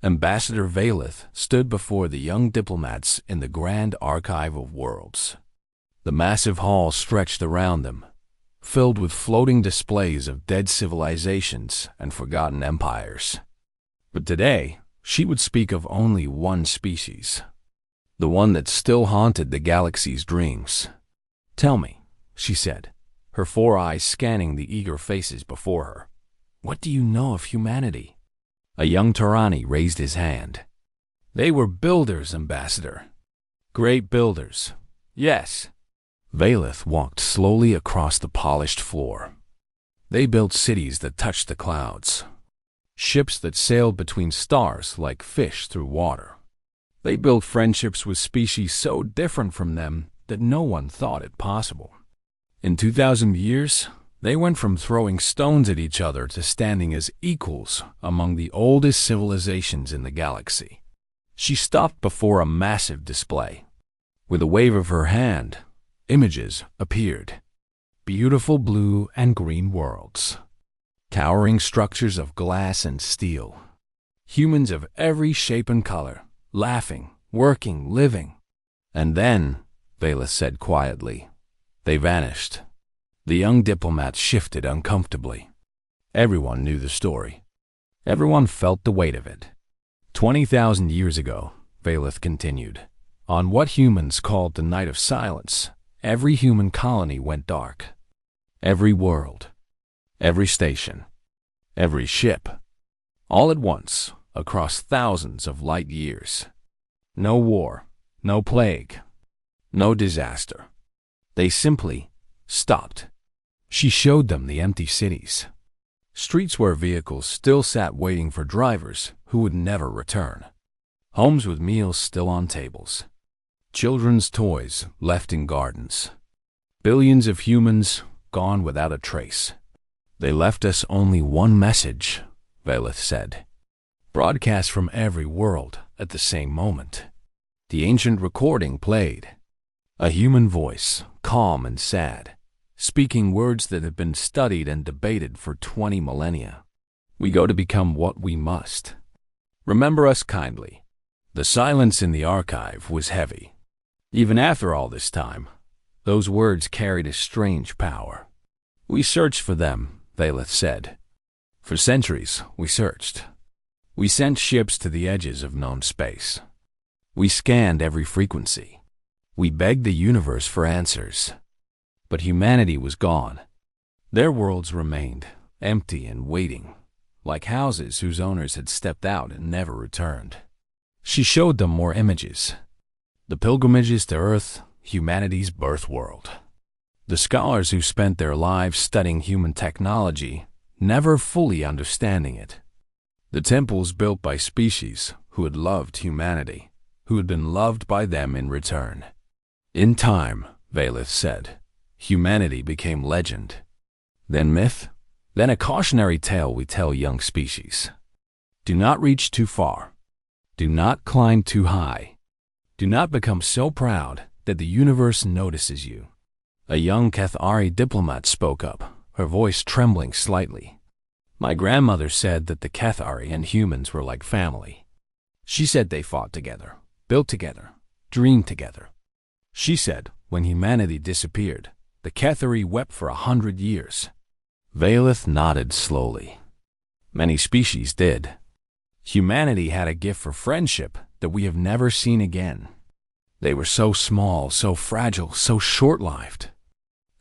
Ambassador Valeth stood before the young diplomats in the Grand Archive of Worlds. The massive hall stretched around them, filled with floating displays of dead civilizations and forgotten empires. But today, she would speak of only one species, the one that still haunted the galaxy's dreams. "Tell me," she said, her 4 eyes scanning the eager faces before her. "What do you know of humanity?" A young Tarani raised his hand. "They were builders, Ambassador. Great builders. Yes." Valeth walked slowly across the polished floor. They built cities that touched the clouds, ships that sailed between stars like fish through water. They built friendships with species so different from them that no one thought it possible. In 2,000 years, they went from throwing stones at each other to standing as equals among the oldest civilizations in the galaxy. She stopped before a massive display. With a wave of her hand, images appeared. Beautiful blue and green worlds. Towering structures of glass and steel. Humans of every shape and color, laughing, working, living. And then, Valeth said quietly, they vanished. The young diplomat shifted uncomfortably. Everyone knew the story. Everyone felt the weight of it. 20,000 years ago, Valeth continued, on what humans called the Night of Silence, every human colony went dark. Every world, every station, every ship, all at once, across thousands of light years. No war, no plague, no disaster. They simply stopped. She showed them the empty cities, streets where vehicles still sat waiting for drivers who would never return, homes with meals still on tables, children's toys left in gardens, billions of humans gone without a trace. They left us only one message, Valeth said, broadcast from every world at the same moment. The ancient recording played, a human voice, calm and sad, speaking words that have been studied and debated for 20 millennia. We go to become what we must. Remember us kindly. The silence in the archive was heavy. Even after all this time, those words carried a strange power. We searched for them, Valeth said. For centuries, we searched. We sent ships to the edges of known space. We scanned every frequency. We begged the universe for answers. But humanity was gone. Their worlds remained, empty and waiting, like houses whose owners had stepped out and never returned. She showed them more images. The pilgrimages to Earth, humanity's birth world. The scholars who spent their lives studying human technology, never fully understanding it. The temples built by species who had loved humanity, who had been loved by them in return. In time, Valeth said, humanity became legend. Then myth, then a cautionary tale we tell young species. Do not reach too far. Do not climb too high. Do not become so proud that the universe notices you. A young Cathari diplomat spoke up, her voice trembling slightly. My grandmother said that the Cathari and humans were like family. She said they fought together, built together, dreamed together. She said when humanity disappeared, the Cathari wept for 100 years. Valeth nodded slowly. Many species did. Humanity had a gift for friendship that we have never seen again. They were so small, so fragile, so short-lived.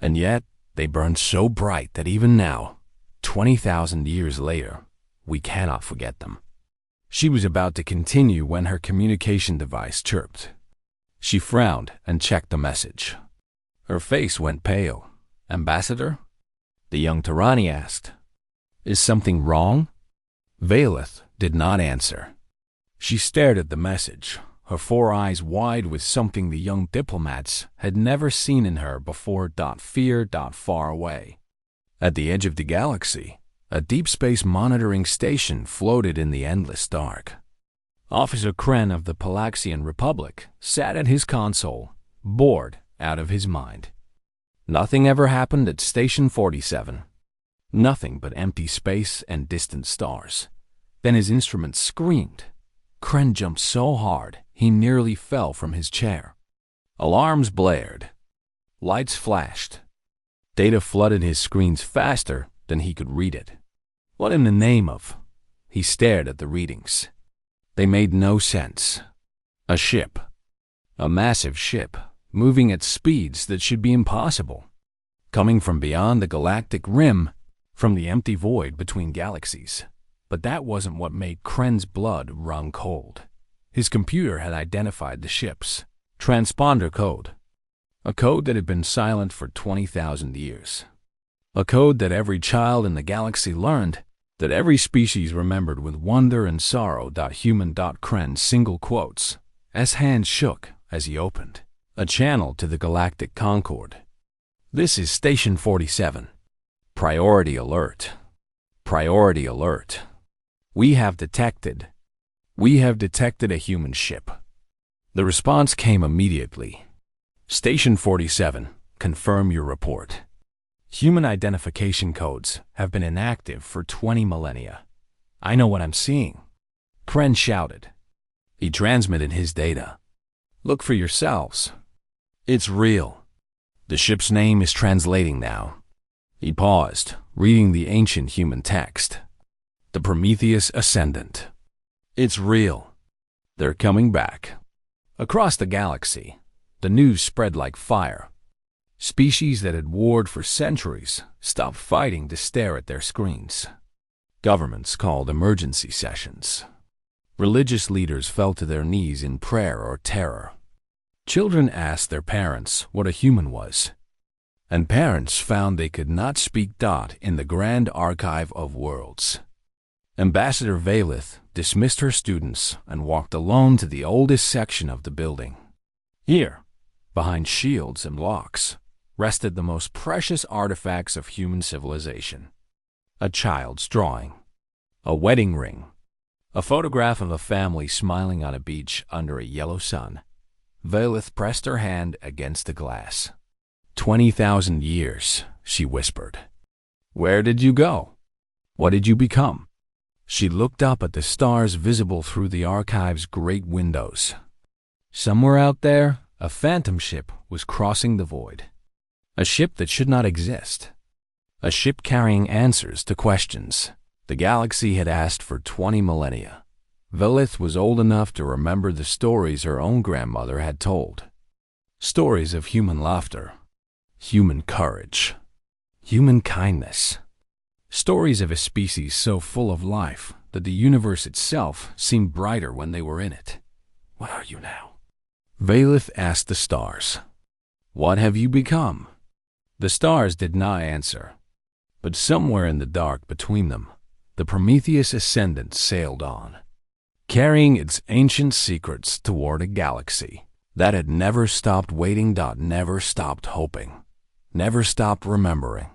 And yet, they burned so bright that even now, 20,000 years later, we cannot forget them. She was about to continue when her communication device chirped. She frowned and checked the message. Her face went pale. Ambassador? The young Tarani asked. Is something wrong? Valeth did not answer. She stared at the message, her 4 eyes wide with something the young diplomats had never seen in her before. Fear. Far away. At the edge of the galaxy, a deep space monitoring station floated in the endless dark. Officer Kren of the Palaxian Republic sat at his console, bored out of his mind. Nothing ever happened at Station 47. Nothing but empty space and distant stars. Then his instrument screamed. Kren jumped so hard he nearly fell from his chair. Alarms blared. Lights flashed. Data flooded his screens faster than he could read it. What in the name of? He stared at the readings. They made no sense. A ship. A massive ship, moving at speeds that should be impossible. Coming from beyond the galactic rim, from the empty void between galaxies. But that wasn't what made Kren's blood run cold. His computer had identified the ship's transponder code. A code that had been silent for 20,000 years. A code that every child in the galaxy learned, that every species remembered with wonder and sorrow. Human. Kren's single quotes. His hands shook as he opened a channel to the Galactic Concord. This is Station 47. Priority alert. Priority alert. We have detected a human ship. The response came immediately. Station 47, confirm your report. Human identification codes have been inactive for 20 millennia. I know what I'm seeing. Kren shouted. He transmitted his data. Look for yourselves. It's real. The ship's name is translating now. He paused, reading the ancient human text. The Prometheus Ascendant. It's real. They're coming back. Across the galaxy, the news spread like fire. Species that had warred for centuries stopped fighting to stare at their screens. Governments called emergency sessions. Religious leaders fell to their knees in prayer or terror. Children asked their parents what a human was, and parents found they could not speak. In the Grand Archive of Worlds, Ambassador Valith dismissed her students and walked alone to the oldest section of the building. Here, behind shields and locks, rested the most precious artifacts of human civilization. A child's drawing, a wedding ring, a photograph of a family smiling on a beach under a yellow sun. Valith pressed her hand against the glass. 20,000 years, she whispered. Where did you go? What did you become? She looked up at the stars visible through the archive's great windows. Somewhere out there, a phantom ship was crossing the void. A ship that should not exist. A ship carrying answers to questions the galaxy had asked for 20 millennia. Valith was old enough to remember the stories her own grandmother had told. Stories of human laughter, human courage, human kindness. Stories of a species so full of life that the universe itself seemed brighter when they were in it. What are you now? Valith asked the stars. What have you become? The stars did not answer, but somewhere in the dark between them, the Prometheus Ascendant sailed on, carrying its ancient secrets toward a galaxy that had never stopped waiting. Never stopped hoping, never stopped remembering.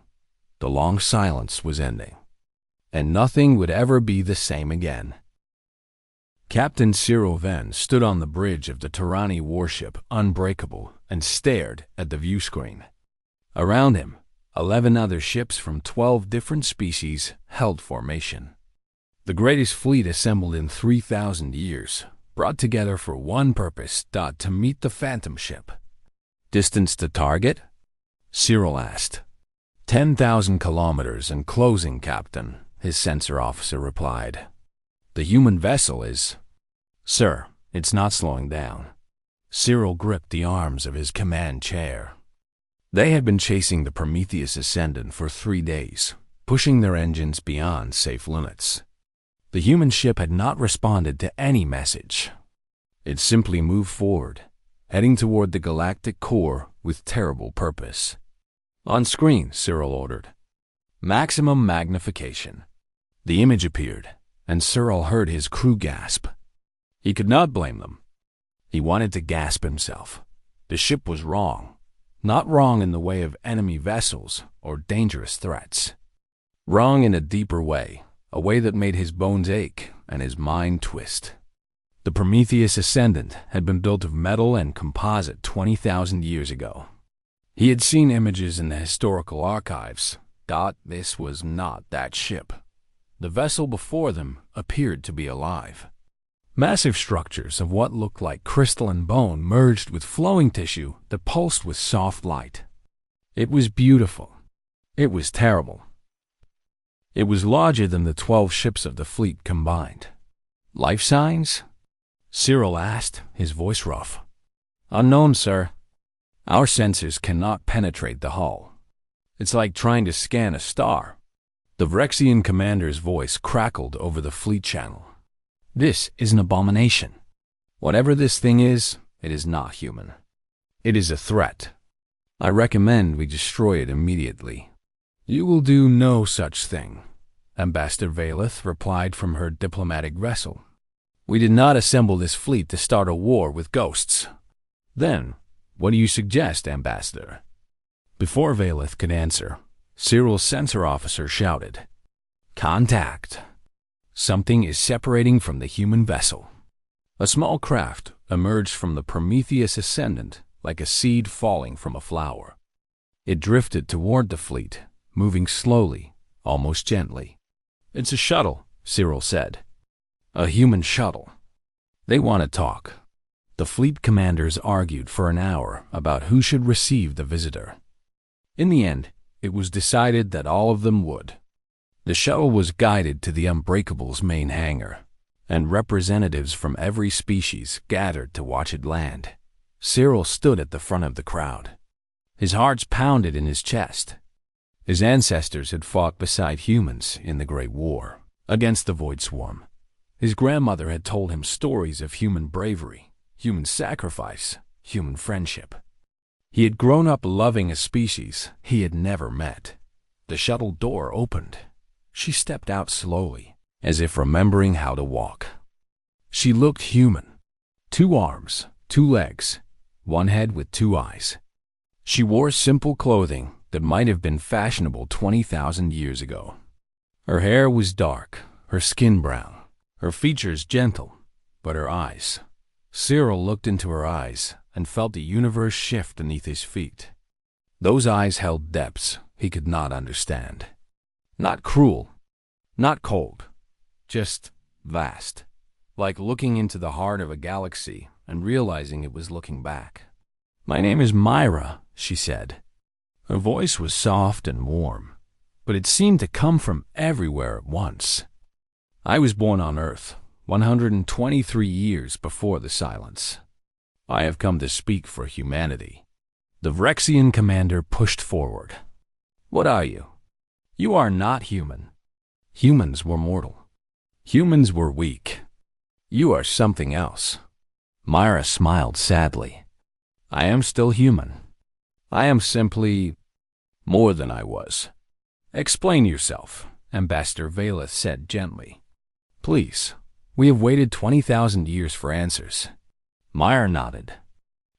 The long silence was ending, and nothing would ever be the same again. Captain Cyril Venn stood on the bridge of the Tyranny warship Unbreakable and stared at the view screen. Around him, 11 other ships from 12 different species held formation. The greatest fleet assembled in 3,000 years, brought together for one purpose. To meet the phantom ship. Distance to target? Cyril asked. 10,000 kilometers and closing, Captain, his sensor officer replied. The human vessel is... Sir, it's not slowing down. Cyril gripped the arms of his command chair. They had been chasing the Prometheus Ascendant for 3 days, pushing their engines beyond safe limits. The human ship had not responded to any message. It simply moved forward, heading toward the galactic core with terrible purpose. On screen, Cyril ordered. Maximum magnification. The image appeared, and Cyril heard his crew gasp. He could not blame them. He wanted to gasp himself. The ship was wrong. Not wrong in the way of enemy vessels or dangerous threats. Wrong in a deeper way, a way that made his bones ache and his mind twist. The Prometheus Ascendant had been built of metal and composite 20,000 years ago. He had seen images in the historical archives. This was not that ship. The vessel before them appeared to be alive. Massive structures of what looked like crystalline bone merged with flowing tissue that pulsed with soft light. It was beautiful. It was terrible. It was larger than the 12 ships of the fleet combined. Life signs? Cyril asked, his voice rough. Unknown, sir. Our sensors cannot penetrate the hull. It's like trying to scan a star. The Vrexian commander's voice crackled over the fleet channel. This is an abomination. Whatever this thing is, it is not human. It is a threat. I recommend we destroy it immediately. You will do no such thing, Ambassador Valeth replied from her diplomatic vessel. We did not assemble this fleet to start a war with ghosts. Then, what do you suggest, Ambassador? Before Valeth could answer, Cyril's sensor officer shouted, Contact! Something is separating from the human vessel. A small craft emerged from the Prometheus Ascendant like a seed falling from a flower. It drifted toward the fleet, moving slowly, almost gently. It's a shuttle, Cyril said. A human shuttle. They want to talk. The fleet commanders argued for an hour about who should receive the visitor. In the end, it was decided that all of them would. The shuttle was guided to the Unbreakable's main hangar, and representatives from every species gathered to watch it land. Cyril stood at the front of the crowd. His heart pounded in his chest. His ancestors had fought beside humans in the Great War, against the Void Swarm. His grandmother had told him stories of human bravery, human sacrifice, human friendship. He had grown up loving a species he had never met. The shuttle door opened. She stepped out slowly, as if remembering how to walk. She looked human. 2 arms, 2 legs, 1 head with 2 eyes. She wore simple clothing that might have been fashionable 20,000 years ago. Her hair was dark, her skin brown, her features gentle, but her eyes. Cyril looked into her eyes and felt the universe shift beneath his feet. Those eyes held depths he could not understand. Not cruel, not cold, just vast, like looking into the heart of a galaxy and realizing it was looking back. My name is Myra, she said. Her voice was soft and warm, but it seemed to come from everywhere at once. I was born on Earth 123 years before the silence. I have come to speak for humanity. The Vrexian commander pushed forward. What are you? You are not human. Humans were mortal. Humans were weak. You are something else. Myra smiled sadly. I am still human. I am simply more than I was. Explain yourself, Ambassador Valeth said gently. Please, we have waited 20,000 years for answers. Myra nodded.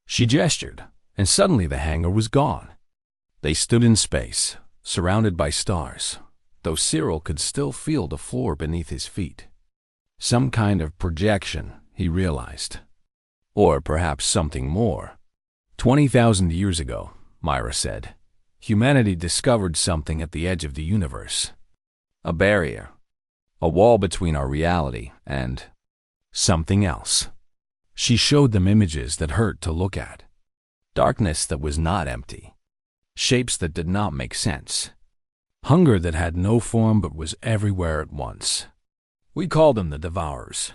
She gestured, and suddenly the hangar was gone. They stood in space, surrounded by stars, though Cyril could still feel the floor beneath his feet. Some kind of projection, he realized. Or perhaps something more. 20,000 years ago, Myra said, humanity discovered something at the edge of the universe. A barrier. A wall between our reality and something else. She showed them images that hurt to look at. Darkness that was not empty. Shapes that did not make sense. Hunger that had no form but was everywhere at once. We call them the Devourers.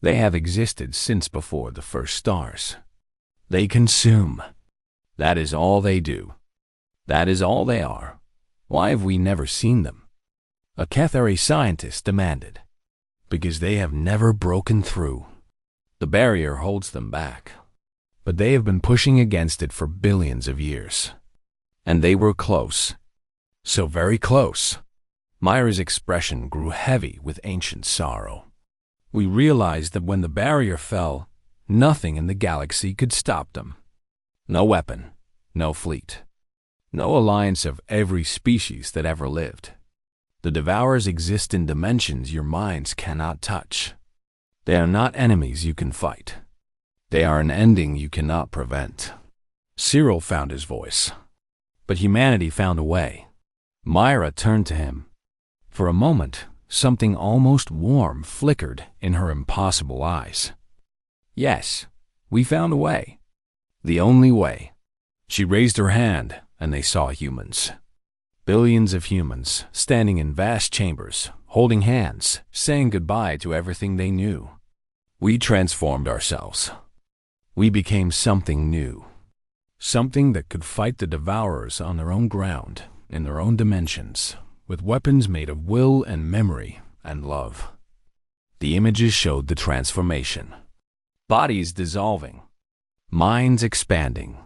They have existed since before the first stars. They consume. That is all they do. That is all they are. Why have we never seen them? A Cathari scientist demanded. Because they have never broken through. The barrier holds them back. But they have been pushing against it for billions of years. And they were close. So very close. Myra's expression grew heavy with ancient sorrow. We realized that when the barrier fell, nothing in the galaxy could stop them. No weapon, no fleet, no alliance of every species that ever lived. The Devourers exist in dimensions your minds cannot touch. They are not enemies you can fight. They are an ending you cannot prevent. Cyril found his voice. But humanity found a way. Myra turned to him. For a moment, Something almost warm flickered in her impossible eyes. Yes, we found a way. The only way. She raised her hand, and they saw humans. Billions of humans, standing in vast chambers, holding hands, saying goodbye to everything they knew. We transformed ourselves. We became something new. Something that could fight the Devourers on their own ground, in their own dimensions, with weapons made of will and memory and love. The images showed the transformation. Bodies dissolving. Minds expanding.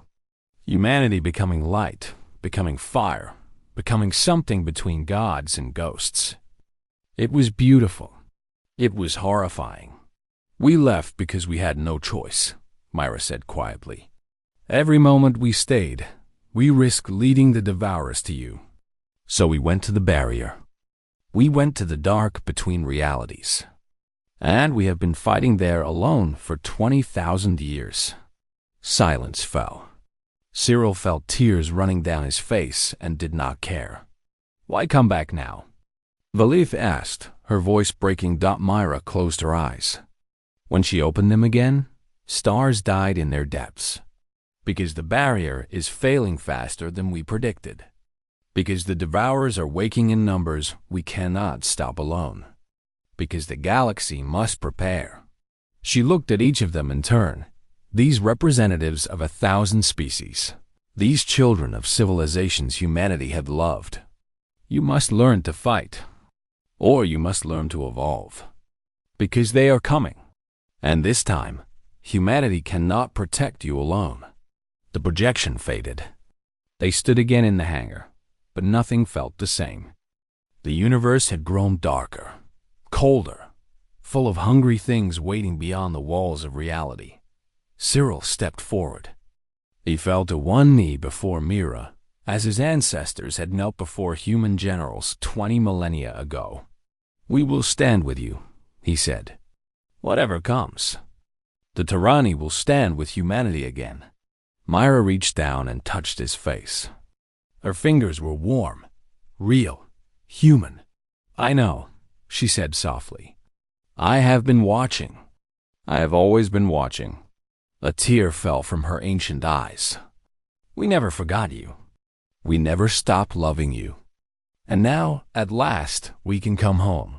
Humanity becoming light, becoming fire, becoming something between gods and ghosts. It was beautiful. It was horrifying. We left because we had no choice, Myra said quietly. Every moment we stayed, we risked leading the Devourers to you. So we went to the barrier. We went to the dark between realities. And we have been fighting there alone for 20,000 years. Silence fell. Cyril felt tears running down his face and did not care. Why come back now? Valith asked, her voice breaking. Myra closed her eyes. When she opened them again, stars died in their depths. Because the barrier is failing faster than we predicted. Because the Devourers are waking in numbers we cannot stop alone. Because the galaxy must prepare. She looked at each of them in turn. These representatives of 1,000 species. These children of civilizations humanity had loved. You must learn to fight. Or you must learn to evolve. Because they are coming. And this time, humanity cannot protect you alone. The projection faded. They stood again in the hangar, but nothing felt the same. The universe had grown darker, colder, full of hungry things waiting beyond the walls of reality. Cyril stepped forward. He fell to one knee before Mira, as his ancestors had knelt before human generals 20 millennia ago. We will stand with you, he said. Whatever comes. The tyranny will stand with humanity again. Myra reached down and touched his face. Her fingers were warm, real, human. I know, she said softly. I have been watching. I have always been watching. A tear fell from her ancient eyes. We never forgot you. We never stopped loving you. And now, at last, we can come home.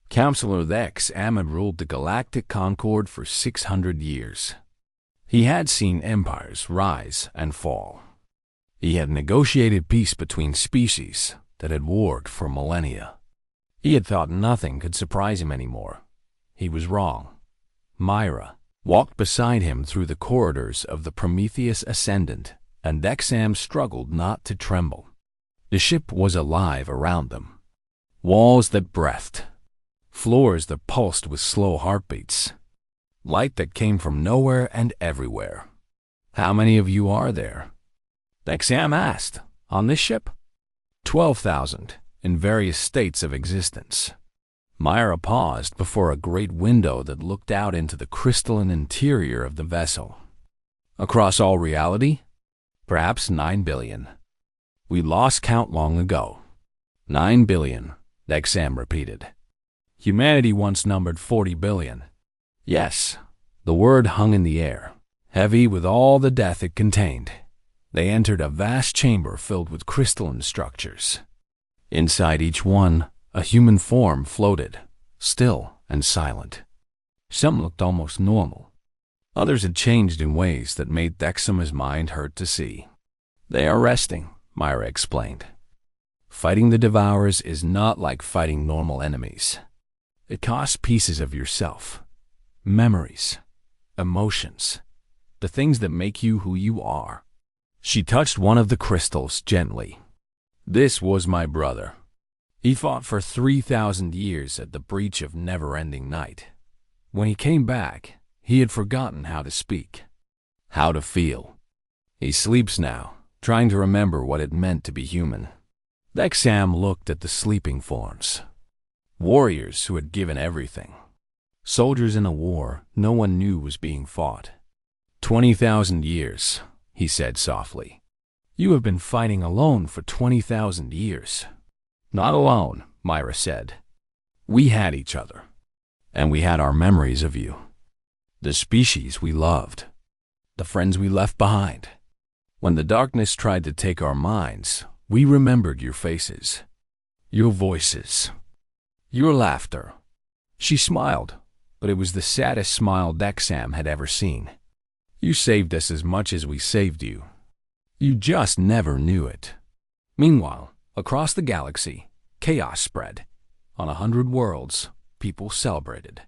Counselor Dex Am had ruled the Galactic Concord for 600 years. He had seen empires rise and fall. He had negotiated peace between species that had warred for millennia. He had thought nothing could surprise him anymore. He was wrong. Myra walked beside him through the corridors of the Prometheus Ascendant, and Dexam struggled not to tremble. The ship was alive around them. Walls that breathed. Floors that pulsed with slow heartbeats. Light that came from nowhere and everywhere. How many of you are there? Dexam asked. On this ship? 12,000, in various states of existence. Myra paused before a great window that looked out into the crystalline interior of the vessel. Across all reality? Perhaps 9 billion. We lost count long ago. 9 billion, Dexam repeated. Humanity once numbered 40 billion. Yes, the word hung in the air, heavy with all the death it contained. They entered a vast chamber filled with crystalline structures. Inside each one, a human form floated, still and silent. Some looked almost normal. Others had changed in ways that made Dexam's mind hurt to see. They are resting, Myra explained. Fighting the Devourers is not like fighting normal enemies. It costs pieces of yourself, memories, emotions, the things that make you who you are. She touched one of the crystals gently. This was my brother. He fought for 3,000 years at the breach of never-ending night. When he came back, he had forgotten how to speak, how to feel. He sleeps now, trying to remember what it meant to be human. Dexam looked at the sleeping forms. Warriors who had given everything. Soldiers in a war no one knew was being fought. 20,000 years, he said softly. You have been fighting alone for 20,000 years. Not alone, Myra said. We had each other, and we had our memories of you. The species we loved, the friends we left behind. When the darkness tried to take our minds, we remembered your faces, your voices, your laughter. She smiled, but it was the saddest smile Dexam had ever seen. You saved us as much as we saved you. You just never knew it. Meanwhile, across the galaxy, chaos spread. On 100 worlds, people celebrated.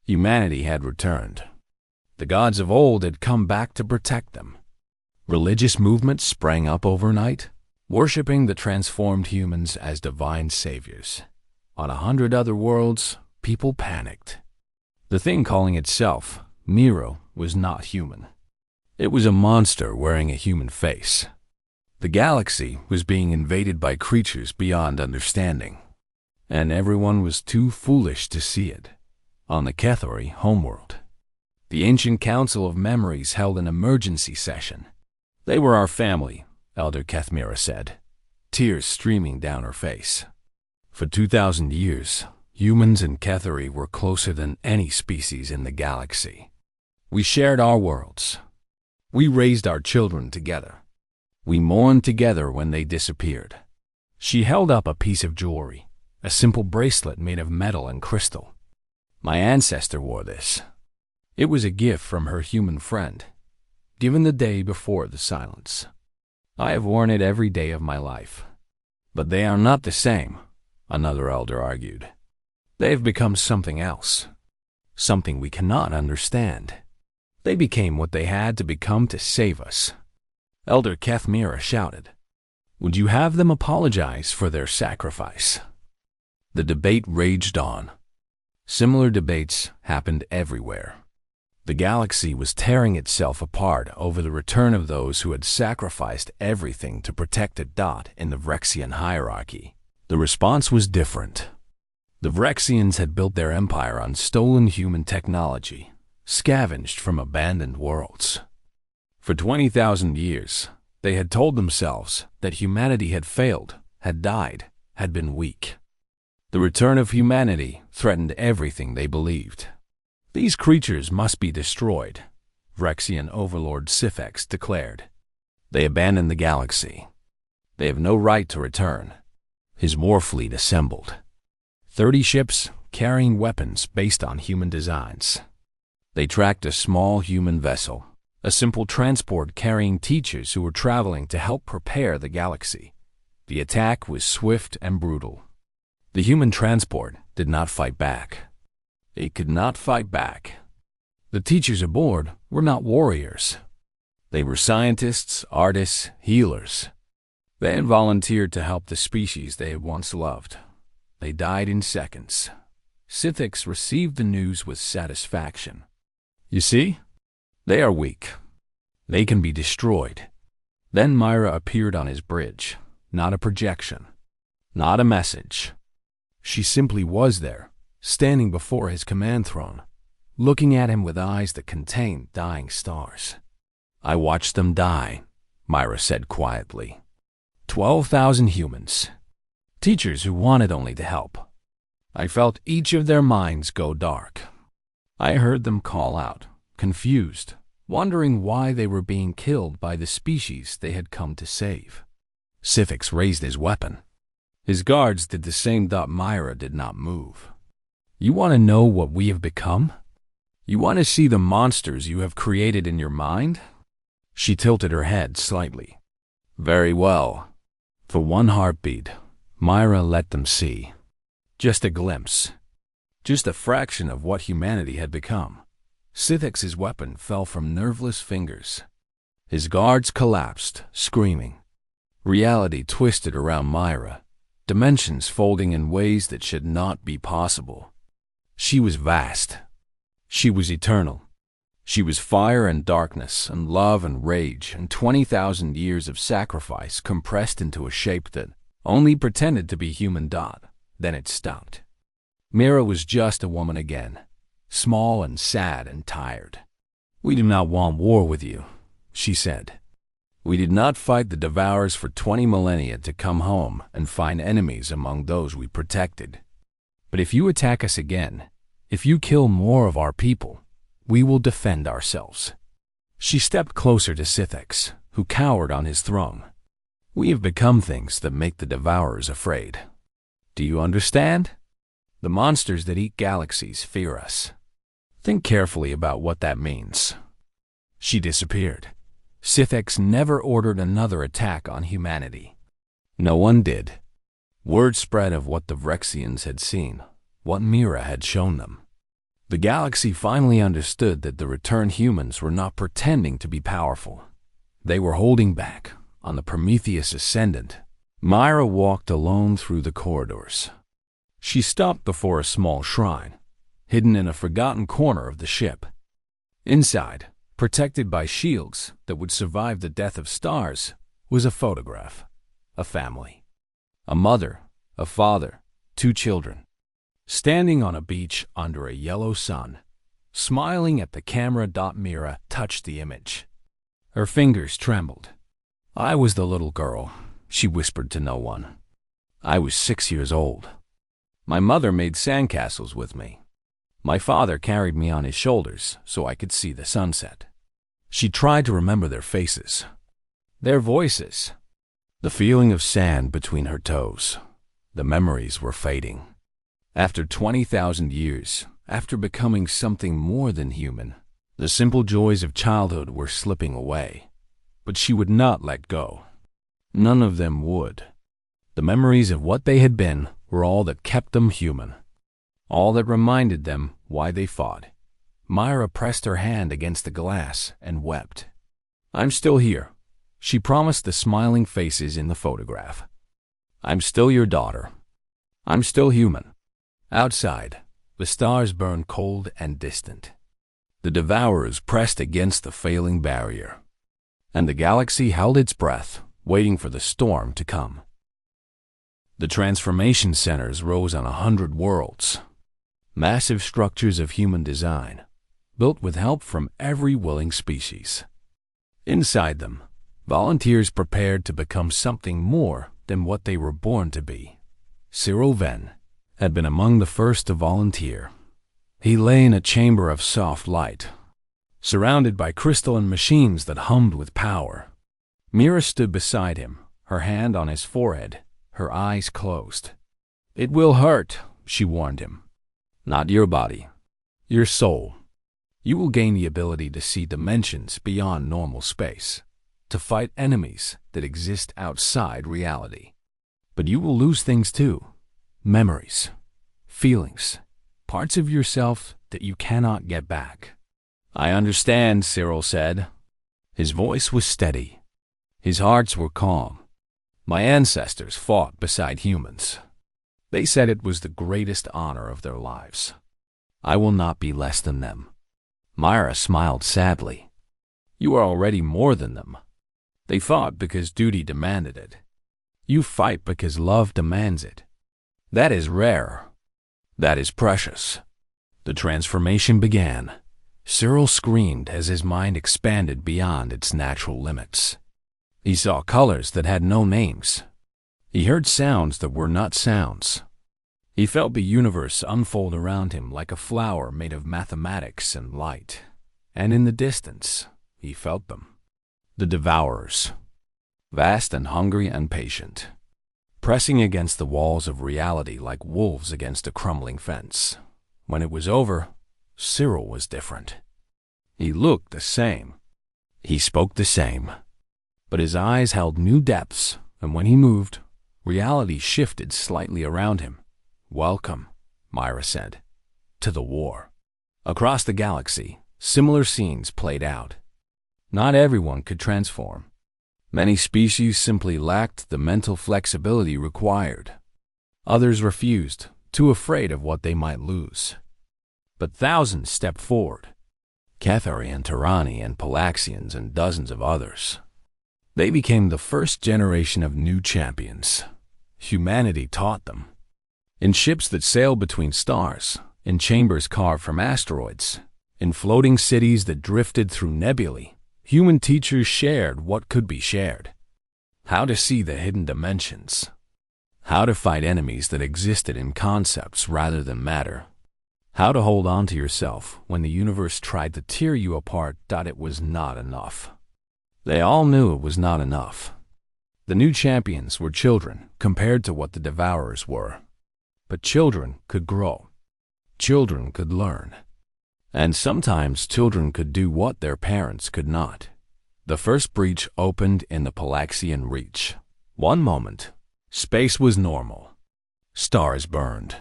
Humanity had returned. The gods of old had come back to protect them. Religious movements sprang up overnight, worshipping the transformed humans as divine saviors. On 100 other worlds, people panicked. The thing calling itself Miro was not human. It was a monster wearing a human face. The galaxy was being invaded by creatures beyond understanding, and everyone was too foolish to see it. On the Kethori homeworld, the ancient council of memories held an emergency session. They were our family, Elder Kethmira said, tears streaming down her face. For 2,000 years, humans and Kethori were closer than any species in the galaxy. We shared our worlds. We raised our children together. We mourned together when they disappeared. She held up a piece of jewelry, a simple bracelet made of metal and crystal. My ancestor wore this. It was a gift from her human friend, given the day before the silence. I have worn it every day of my life. But they are not the same, another elder argued. They have become something else, something we cannot understand. They became what they had to become to save us. Elder Kethmira shouted, "Would you have them apologize for their sacrifice?" The debate raged on. Similar debates happened everywhere. The galaxy was tearing itself apart over the return of those who had sacrificed everything to protect a dot in the Vrexian hierarchy. The response was different. The Vrexians had built their empire on stolen human technology, scavenged from abandoned worlds. For 20,000 years, they had told themselves that humanity had failed, had died, had been weak. The return of humanity threatened everything they believed. These creatures must be destroyed, Vrexian Overlord Sifex declared. They abandoned the galaxy. They have no right to return. His war fleet assembled. 30 ships carrying weapons based on human designs. They tracked a small human vessel, a simple transport carrying teachers who were traveling to help prepare the galaxy. The attack was swift and brutal. The human transport did not fight back. It could not fight back. The teachers aboard were not warriors. They were scientists, artists, healers. They had volunteered to help the species they had once loved. They died in seconds. Sithix received the news with satisfaction. You see? They are weak. They can be destroyed. Then Myra appeared on his bridge, not a projection, not a message. She simply was there, standing before his command throne, looking at him with eyes that contained dying stars. I watched them die, Myra said quietly. 12,000 humans, teachers who wanted only to help. I felt each of their minds go dark. I heard them call out, confused, wondering why they were being killed by the species they had come to save. Sifix raised his weapon. His guards did the same. Myra did not move. You want to know what we have become? You want to see the monsters you have created in your mind? She tilted her head slightly. Very well. For one heartbeat, Myra let them see. Just a glimpse. Just a fraction of what humanity had become. Sithix's weapon fell from nerveless fingers. His guards collapsed, screaming. Reality twisted around Myra, dimensions folding in ways that should not be possible. She was vast. She was eternal. She was fire and darkness and love and rage and 20,000 years of sacrifice compressed into a shape that only pretended to be human. Then it stopped. Mira was just a woman again, small and sad and tired. We do not want war with you, she said. We did not fight the Devourers for 20 millennia to come home and find enemies among those we protected. But if you attack us again, if you kill more of our people, we will defend ourselves." She stepped closer to Sithix, who cowered on his throne. "We have become things that make the Devourers afraid. Do you understand? The monsters that eat galaxies fear us. Think carefully about what that means." She disappeared. Sithix never ordered another attack on humanity. No one did. Word spread of what the Vrexians had seen, what Mira had shown them. The galaxy finally understood that the returned humans were not pretending to be powerful. They were holding back on the Prometheus Ascendant. Myra walked alone through the corridors. She stopped before a small shrine, hidden in a forgotten corner of the ship. Inside, protected by shields that would survive the death of stars, was a photograph. A family. A mother, a father, 2 children. Standing on a beach under a yellow sun, smiling at the camera. Mira touched the image. Her fingers trembled. "I was the little girl," she whispered to no one. "I was 6 years old. My mother made sandcastles with me. My father carried me on his shoulders so I could see the sunset." She tried to remember their faces, their voices, the feeling of sand between her toes. The memories were fading. After 20,000 years, after becoming something more than human, the simple joys of childhood were slipping away. But she would not let go. None of them would. The memories of what they had been were all that kept them human, all that reminded them why they fought. Myra pressed her hand against the glass and wept. "I'm still here," she promised the smiling faces in the photograph. "I'm still your daughter. I'm still human." Outside, the stars burned cold and distant. The Devourers pressed against the failing barrier, and the galaxy held its breath, waiting for the storm to come. The transformation centers rose on 100 worlds, massive structures of human design, built with help from every willing species. Inside them, volunteers prepared to become something more than what they were born to be. Cyril Venn had been among the first to volunteer. He lay in a chamber of soft light, surrounded by crystalline machines that hummed with power. Mira stood beside him, her hand on his forehead, her eyes closed. "It will hurt," she warned him. "Not your body, your soul. You will gain the ability to see dimensions beyond normal space, to fight enemies that exist outside reality. But you will lose things too. Memories, feelings, parts of yourself that you cannot get back." "I understand," Cyril said. His voice was steady. His hearts were calm. "My ancestors fought beside humans. They said it was the greatest honor of their lives. I will not be less than them." Myra smiled sadly. "You are already more than them. They fought because duty demanded it. You fight because love demands it. That is rare. That is precious." The transformation began. Cyril screamed as his mind expanded beyond its natural limits. He saw colors that had no names. He heard sounds that were not sounds. He felt the universe unfold around him like a flower made of mathematics and light. And in the distance, he felt them. The Devourers, vast and hungry and patient, pressing against the walls of reality like wolves against a crumbling fence. When it was over, Cyril was different. He looked the same. He spoke the same. But his eyes held new depths, and when he moved, reality shifted slightly around him. "Welcome," Myra said, "to the war." Across the galaxy, similar scenes played out. Not everyone could transform. Many species simply lacked the mental flexibility required. Others refused, too afraid of what they might lose. But thousands stepped forward. Cathari Tarani and Palaxians and dozens of others. They became the first generation of new champions. Humanity taught them. In ships that sailed between stars, in chambers carved from asteroids, in floating cities that drifted through nebulae, Human teachers shared what could be shared. How to see the hidden dimensions. How to fight enemies that existed in concepts rather than matter. How to hold on to yourself when the universe tried to tear you apart. It was not enough. They all knew it was not enough. The new champions were children compared to what the devourers were. But children could grow. Children could learn. And sometimes children could do what their parents could not. The first breach opened in the Palaxian Reach. One moment, space was normal. Stars burned.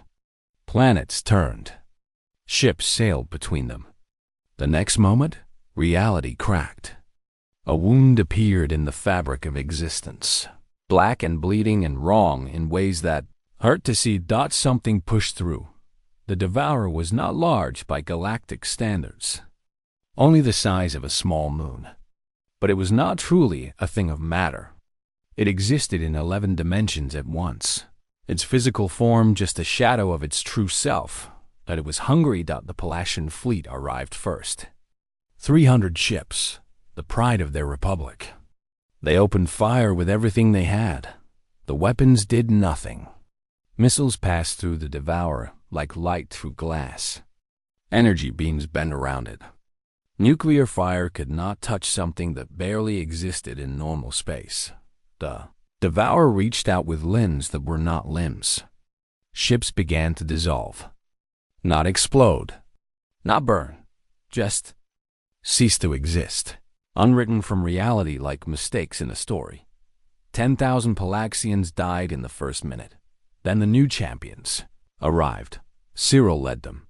Planets turned. Ships sailed between them. The next moment, reality cracked. A wound appeared in the fabric of existence, black and bleeding and wrong in ways that hurt to see. Something pushed through. The devourer was not large by galactic standards, only the size of a small moon. But it was not truly a thing of matter. It existed in 11 dimensions at once, its physical form just a shadow of its true self. That it was hungry. The Palaxian fleet arrived first. 300 ships, the pride of their republic. They opened fire with everything they had. The weapons did nothing. Missiles passed through the devourer like light through glass. Energy beams bent around it. Nuclear fire could not touch something that barely existed in normal space. The devourer reached out with limbs that were not limbs. Ships began to dissolve. Not explode. Not burn. Just cease to exist. Unwritten from reality like mistakes in a story. 10,000 Palaxians died in the first minute. Then the new champions arrived. Cyril led them.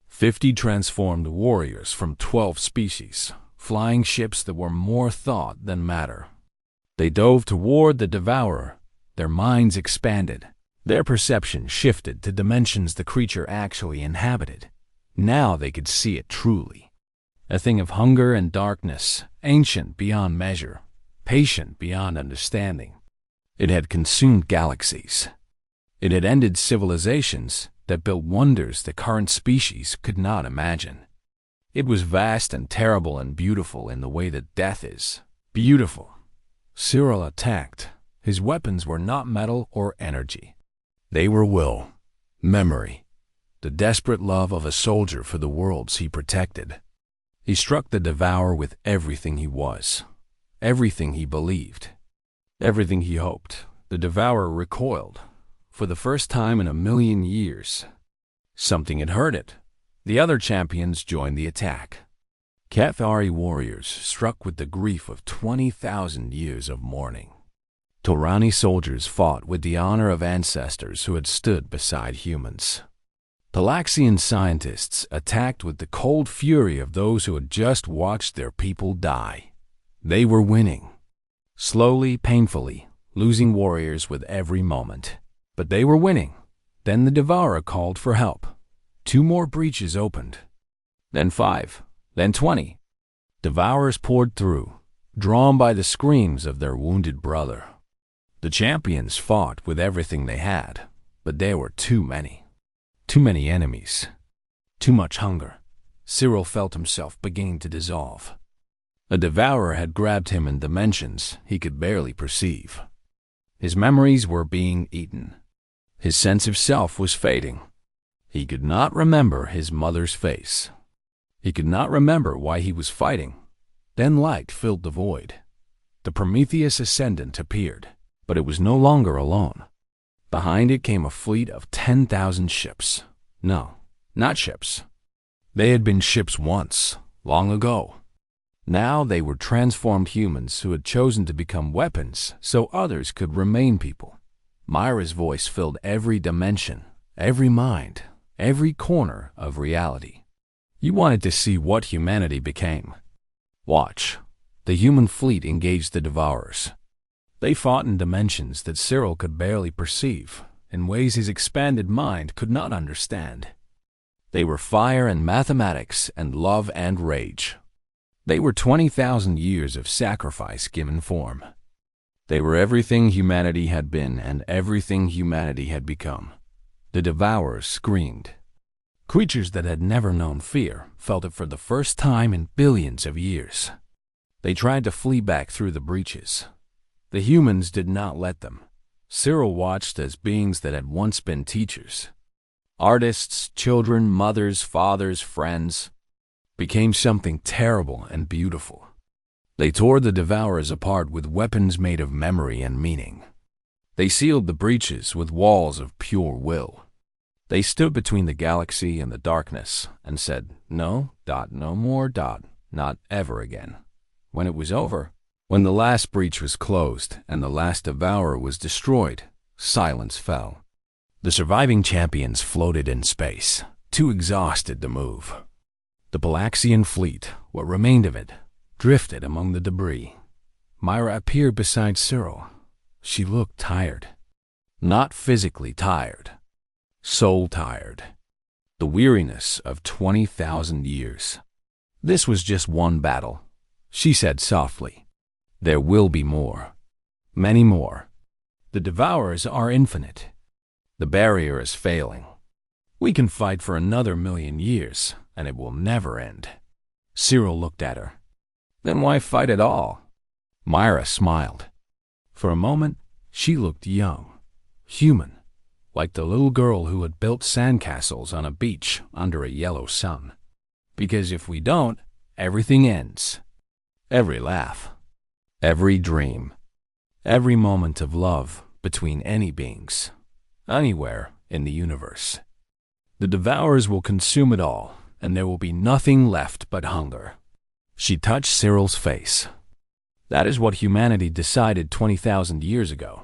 50 transformed warriors from 12 species, flying ships that were more thought than matter. They dove toward the devourer. Their minds expanded. Their perception shifted to dimensions the creature actually inhabited. Now they could see it truly. A thing of hunger and darkness, ancient beyond measure, patient beyond understanding. It had consumed galaxies. It had ended civilizations that built wonders the current species could not imagine. It was vast and terrible and beautiful in the way that death is beautiful. Cyril attacked. His weapons were not metal or energy. They were will, memory, the desperate love of a soldier for the worlds he protected. He struck the devourer with everything he was, everything he believed, everything he hoped. The devourer recoiled. For the first time in 1,000,000 years, something had hurt it. The other champions joined the attack. Cathari warriors struck with the grief of 20,000 years of mourning. Torani soldiers fought with the honor of ancestors who had stood beside humans. Palaxian scientists attacked with the cold fury of those who had just watched their people die. They were winning. Slowly, painfully, losing warriors with every moment. But they were winning. Then the devourer called for help. 2 more breaches opened. Then 5. Then 20. Devourers poured through, drawn by the screams of their wounded brother. The champions fought with everything they had, but there were too many. Too many enemies. Too much hunger. Cyril felt himself beginning to dissolve. A devourer had grabbed him in dimensions he could barely perceive. His memories were being eaten. His sense of self was fading. He could not remember his mother's face. He could not remember why he was fighting. Then light filled the void. The Prometheus Ascendant appeared, but it was no longer alone. Behind it came a fleet of 10,000 ships. No, not ships. They had been ships once, long ago. Now they were transformed humans who had chosen to become weapons so others could remain people. Myra's voice filled every dimension, every mind, every corner of reality. You wanted to see what humanity became. Watch. The human fleet engaged the devourers. They fought in dimensions that Cyril could barely perceive, in ways his expanded mind could not understand. They were fire and mathematics and love and rage. They were 20,000 years of sacrifice given form. They were everything humanity had been and everything humanity had become. The devourers screamed. Creatures that had never known fear felt it for the first time in billions of years. They tried to flee back through the breaches. The humans did not let them. Cyril watched as beings that had once been teachers, artists, children, mothers, fathers, friends, became something terrible and beautiful. They tore the Devourers apart with weapons made of memory and meaning. They sealed the breaches with walls of pure will. They stood between the galaxy and the darkness and said, no, no more, not ever again. When it was over, when the last breach was closed and the last Devourer was destroyed, silence fell. The surviving champions floated in space, too exhausted to move. The Palaxian fleet, what remained of it, drifted among the debris. Myra appeared beside Cyril. She looked tired. Not physically tired, soul tired. The weariness of 20,000 years. This was just one battle, she said softly. There will be more. Many more. The Devourers are infinite. The barrier is failing. We can fight for another 1,000,000 years, and it will never end. Cyril looked at her. Then why fight at all? Myra smiled. For a moment, she looked young, human, like the little girl who had built sandcastles on a beach under a yellow sun. Because if we don't, everything ends. Every laugh, every dream, every moment of love between any beings, anywhere in the universe. The Devourers will consume it all, and there will be nothing left but hunger. She touched Cyril's face. That is what humanity decided 20,000 years ago.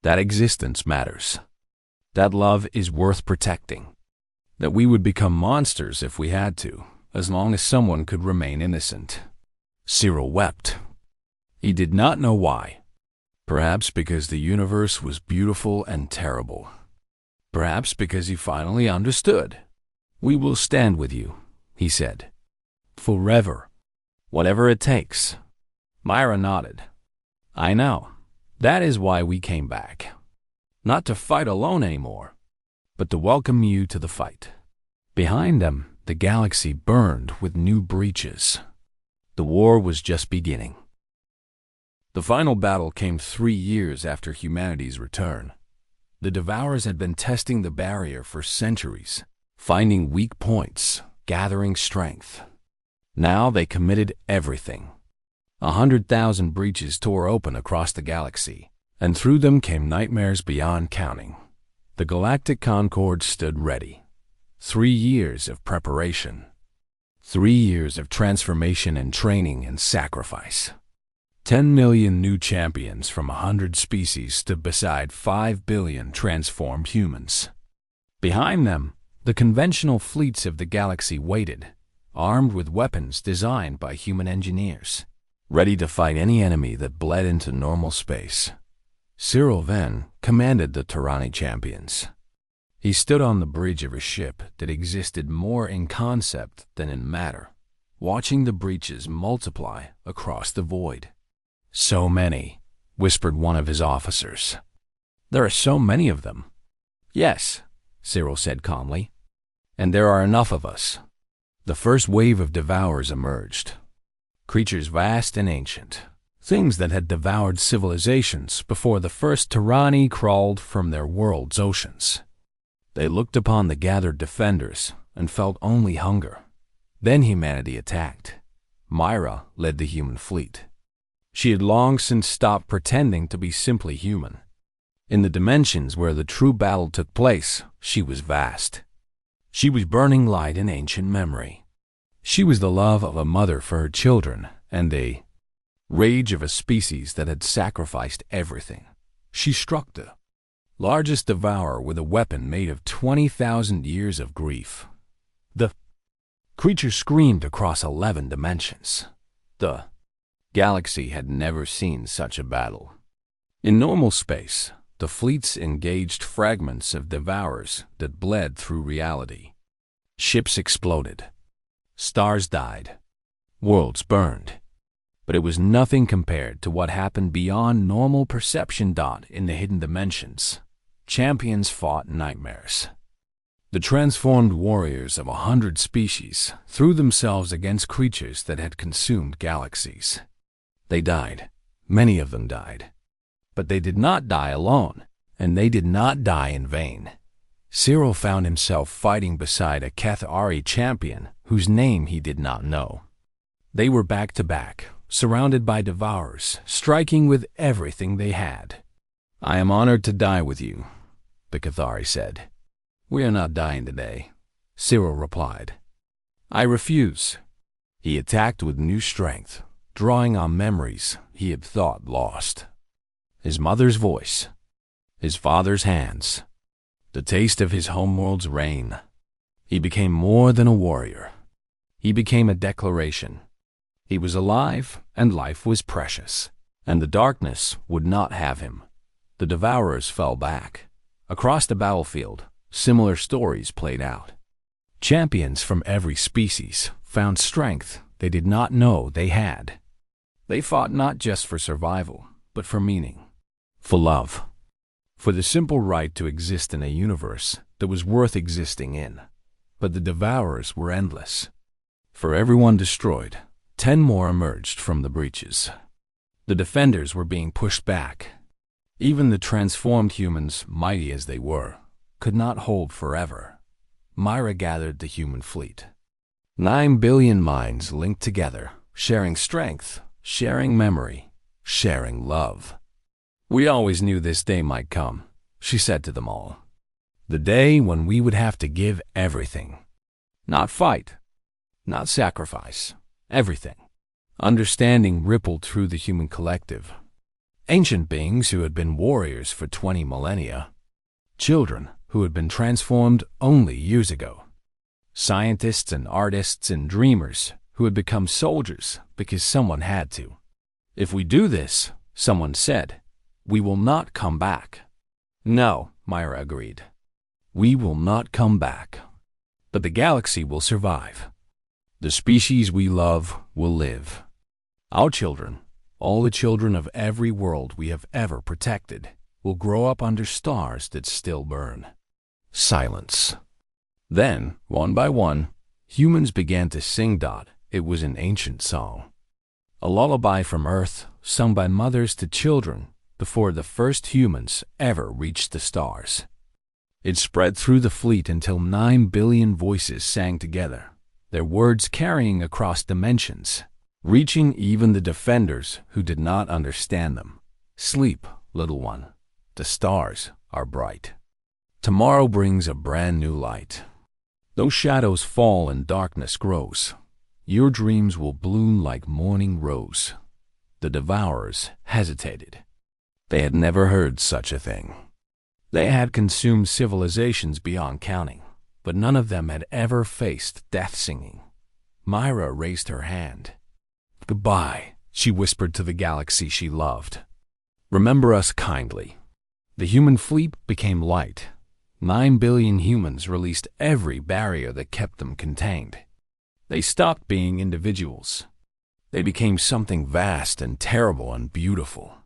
That existence matters. That love is worth protecting. That we would become monsters if we had to, as long as someone could remain innocent. Cyril wept. He did not know why. Perhaps because the universe was beautiful and terrible. Perhaps because he finally understood. We will stand with you, he said. Forever. Whatever it takes. Myra nodded. I know. That is why we came back. Not to fight alone anymore, but to welcome you to the fight. Behind them, the galaxy burned with new breaches. The war was just beginning. The final battle came 3 years after humanity's return. The Devourers had been testing the barrier for centuries, finding weak points, gathering strength. Now they committed everything. 100,000 breaches tore open across the galaxy, and through them came nightmares beyond counting. The Galactic Concord stood ready. 3 years of preparation. 3 years of transformation and training and sacrifice. 10 million new champions from 100 species stood beside 5 billion transformed humans. Behind them, the conventional fleets of the galaxy waited, armed with weapons designed by human engineers, ready to fight any enemy that bled into normal space. Cyril then commanded the Tyranny champions. He stood on the bridge of a ship that existed more in concept than in matter, watching the breaches multiply across the void. So many, whispered one of his officers. There are so many of them. Yes, Cyril said calmly. And there are enough of us. The first wave of Devourers emerged. Creatures vast and ancient. Things that had devoured civilizations before the first tyranny crawled from their world's oceans. They looked upon the gathered defenders and felt only hunger. Then humanity attacked. Myra led the human fleet. She had long since stopped pretending to be simply human. In the dimensions where the true battle took place, she was vast. She was burning light in ancient memory. She was the love of a mother for her children and the rage of a species that had sacrificed everything. She struck the largest devourer with a weapon made of 20,000 years of grief. The creature screamed across 11 dimensions. The galaxy had never seen such a battle. In normal space, the fleets engaged fragments of devourers that bled through reality. Ships exploded. Stars died. Worlds burned. But it was nothing compared to what happened beyond normal perception. In the hidden dimensions, champions fought nightmares. The transformed warriors of 100 species threw themselves against creatures that had consumed galaxies. They died. Many of them died. But they did not die alone, and they did not die in vain. Cyril found himself fighting beside a Cathari champion whose name he did not know. They were back to back, surrounded by devourers, striking with everything they had. "I am honored to die with you," the Cathari said. "We are not dying today," Cyril replied. "I refuse." He attacked with new strength, drawing on memories he had thought lost. His mother's voice, his father's hands, the taste of his homeworld's rain. He became more than a warrior. He became a declaration. He was alive, and life was precious, and the darkness would not have him. The devourers fell back. Across the battlefield, similar stories played out. Champions from every species found strength they did not know they had. They fought not just for survival, but for meaning, for love, for the simple right to exist in a universe that was worth existing in. But the devourers were endless. For everyone destroyed, 10 more emerged from the breaches. The defenders were being pushed back. Even the transformed humans, mighty as they were, could not hold forever. Myra gathered the human fleet. 9 billion minds linked together, sharing strength, sharing memory, sharing love. "We always knew this day might come," she said to them all. "The day when we would have to give everything. Not fight, not sacrifice, everything." Understanding rippled through the human collective. Ancient beings who had been warriors for 20 millennia. Children who had been transformed only years ago. Scientists and artists and dreamers who had become soldiers because someone had to. "If we do this," someone said, "we will not come back." "No," Myra agreed. "We will not come back. But the galaxy will survive. The species we love will live. Our children, all the children of every world we have ever protected, will grow up under stars that still burn." Silence. Then, one by one, humans began to sing. It was an ancient song. A lullaby from Earth, sung by mothers to children before the first humans ever reached the stars. It spread through the fleet until 9 billion voices sang together, their words carrying across dimensions, reaching even the defenders who did not understand them. "Sleep, little one. The stars are bright. Tomorrow brings a brand new light. Those shadows fall and darkness grows. Your dreams will bloom like morning rose." The devourers hesitated. They had never heard such a thing. They had consumed civilizations beyond counting, but none of them had ever faced death singing. Myra raised her hand. "Goodbye," she whispered to the galaxy she loved. "Remember us kindly." The human fleet became light. 9 billion humans released every barrier that kept them contained. They stopped being individuals. They became something vast and terrible and beautiful.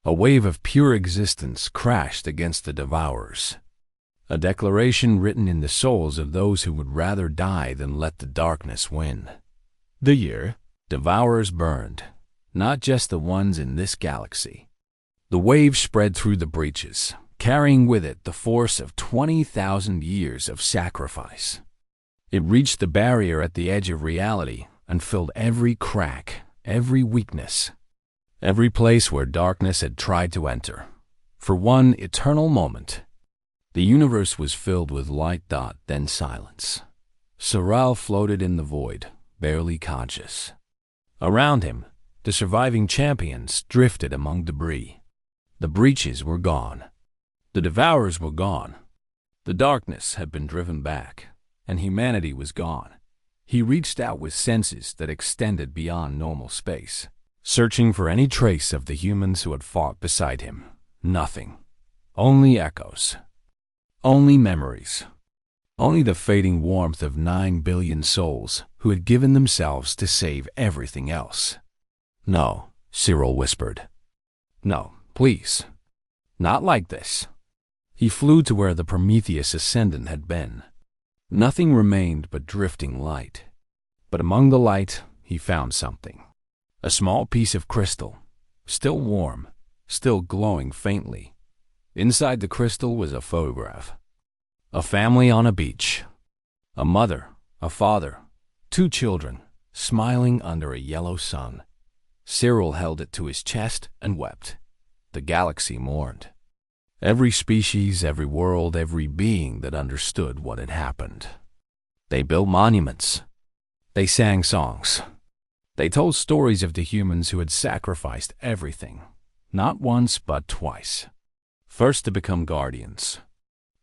A wave of pure existence crashed against the devourers. A declaration written in the souls of those who would rather die than let the darkness win. The year, devourers burned, not just the ones in this galaxy. The wave spread through the breaches, carrying with it the force of 20,000 years of sacrifice. It reached the barrier at the edge of reality and filled every crack, every weakness, every place where darkness had tried to enter. For one eternal moment, the universe was filled with light. Then silence. Cyril floated in the void, barely conscious. Around him, the surviving champions drifted among debris. The breaches were gone. The devourers were gone. The darkness had been driven back, and humanity was gone. He reached out with senses that extended beyond normal space, searching for any trace of the humans who had fought beside him. Nothing. Only echoes. Only memories. Only the fading warmth of 9 billion souls who had given themselves to save everything else. "No," Cyril whispered. "No, please. Not like this." He flew to where the Prometheus ascendant had been. Nothing remained but drifting light. But among the light, he found something. A small piece of crystal, still warm, still glowing faintly. Inside the crystal was a photograph. A family on a beach. A mother, a father, 2 children, smiling under a yellow sun. Cyril held it to his chest and wept. The galaxy mourned. Every species, every world, every being that understood what had happened. They built monuments. They sang songs. They told stories of the humans who had sacrificed everything, not once but twice. First to become guardians,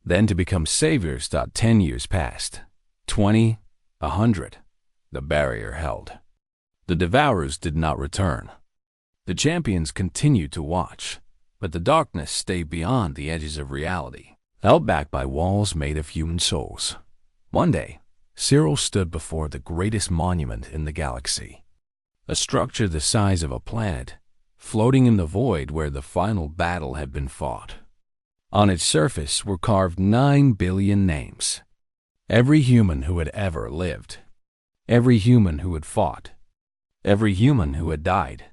then to become saviors. 10 years passed, 20, 100. The barrier held. The devourers did not return. The champions continued to watch, but the darkness stayed beyond the edges of reality, held back by walls made of human souls. One day, Cyril stood before the greatest monument in the galaxy. A structure the size of a planet, floating in the void where the final battle had been fought. On its surface were carved 9 billion names. Every human who had ever lived. Every human who had fought. Every human who had died.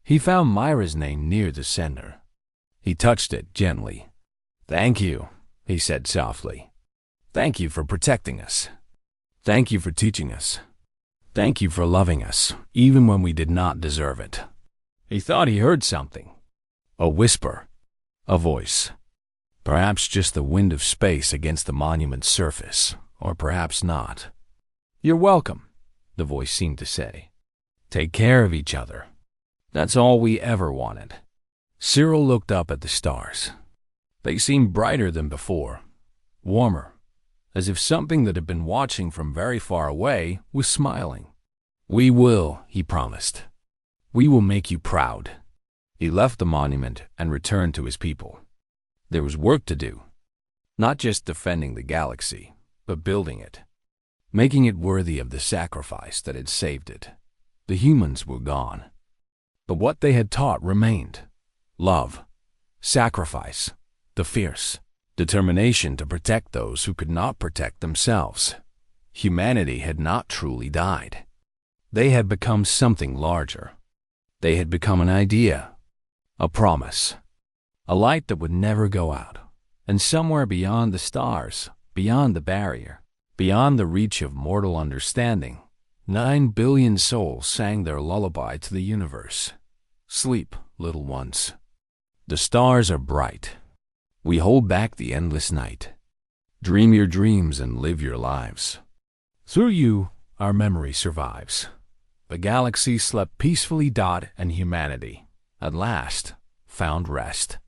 He found Myra's name near the center. He touched it gently. "Thank you," he said softly. "Thank you for protecting us. Thank you for teaching us. Thank you for loving us, even when we did not deserve it." He thought he heard something. A whisper. A voice. Perhaps just the wind of space against the monument's surface, or perhaps not. "You're welcome," the voice seemed to say. "Take care of each other. That's all we ever wanted." Cyril looked up at the stars. They seemed brighter than before, warmer, as if something that had been watching from very far away was smiling. "We will," he promised. "We will make you proud." He left the monument and returned to his people. There was work to do, not just defending the galaxy, but building it, making it worthy of the sacrifice that had saved it. The humans were gone, but what they had taught remained. Love, sacrifice, the fierce determination to protect those who could not protect themselves. Humanity had not truly died. They had become something larger. They had become an idea, a promise, a light that would never go out. And somewhere beyond the stars, beyond the barrier, beyond the reach of mortal understanding, 9 billion souls sang their lullaby to the universe. Sleep, little ones. The stars are bright. We hold back the endless night. Dream your dreams and live your lives. Through you, our memory survives. The galaxy slept peacefully. And humanity, at last, found rest.